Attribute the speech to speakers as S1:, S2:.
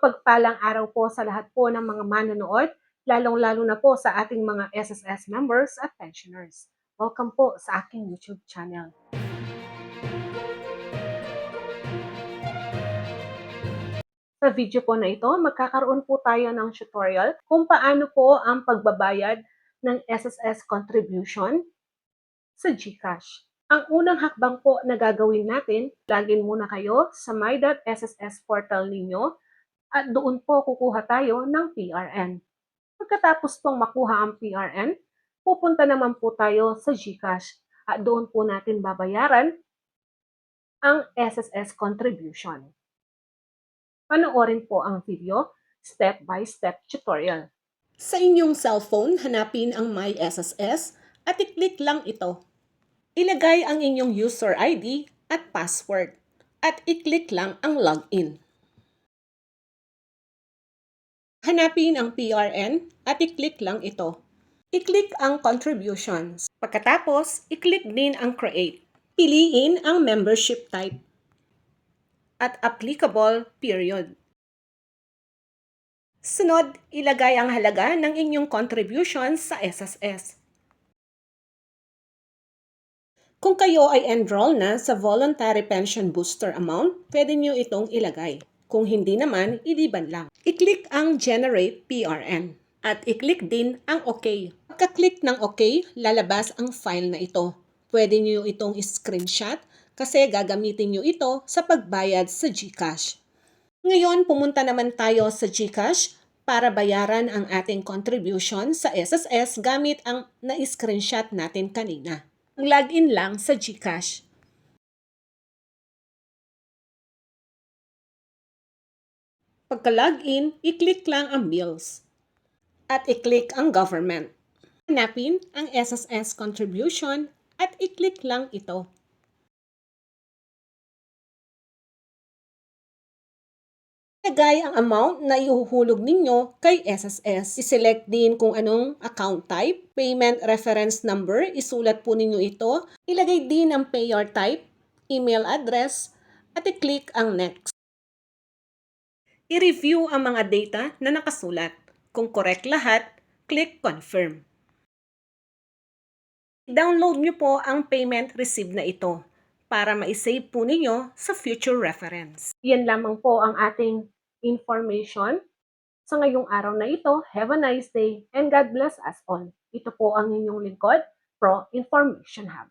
S1: Pagpalang araw po sa lahat po ng mga manonood, lalong-lalo na po sa ating mga SSS members at pensioners. Welcome po sa aking YouTube channel. Sa video po na ito, magkakaroon po tayo ng tutorial kung paano po ang pagbabayad ng SSS contribution sa GCash. Ang unang hakbang po na gagawin natin, login muna kayo sa my.sss portal ninyo at doon po kukuha tayo ng PRN. Pagkatapos pong makuha ang PRN, pupunta naman po tayo sa GCash at doon po natin babayaran ang SSS contribution. Panoorin po ang video, step-by-step tutorial.
S2: Sa inyong cellphone, hanapin ang My SSS at i-click lang ito. Ilagay ang inyong user ID at password at i-click lang ang login. Hanapin ang PRN at i-click lang ito. I-click ang contributions. Pagkatapos, i-click din ang create. Piliin ang membership type at applicable period. Sunod, ilagay ang halaga ng inyong contributions sa SSS. Kung kayo ay enroll na sa Voluntary Pension Booster amount, pwede nyo itong ilagay. Kung hindi naman, iliban lang. I-click ang Generate PRN at i-click din ang OK. Pagka-click ng OK, lalabas ang file na ito. Pwede nyo itong screenshot kasi gagamitin nyo ito sa pagbayad sa GCash. Ngayon, pumunta naman tayo sa GCash para bayaran ang ating contribution sa SSS gamit ang na-screenshot natin kanina. Login lang sa GCash. Pagka-login, i-click lang ang Bills at i-click ang Government. Hanapin ang SSS contribution at i-click lang ito. Ilagay ang amount na ihuhulog ninyo kay SSS. I-select din kung anong account type, payment reference number, isulat po ninyo ito. Ilagay din ang payer type, email address, at i-click ang next. I-review ang mga data na nakasulat. Kung correct lahat, click confirm. I-download nyo po ang payment receipt na ito para ma-save po ninyo sa future reference.
S1: Yan lamang po ang ating information sa ngayong araw na ito. Have a nice day and God bless us all. Ito po ang inyong lingkod, Pro Information Hub.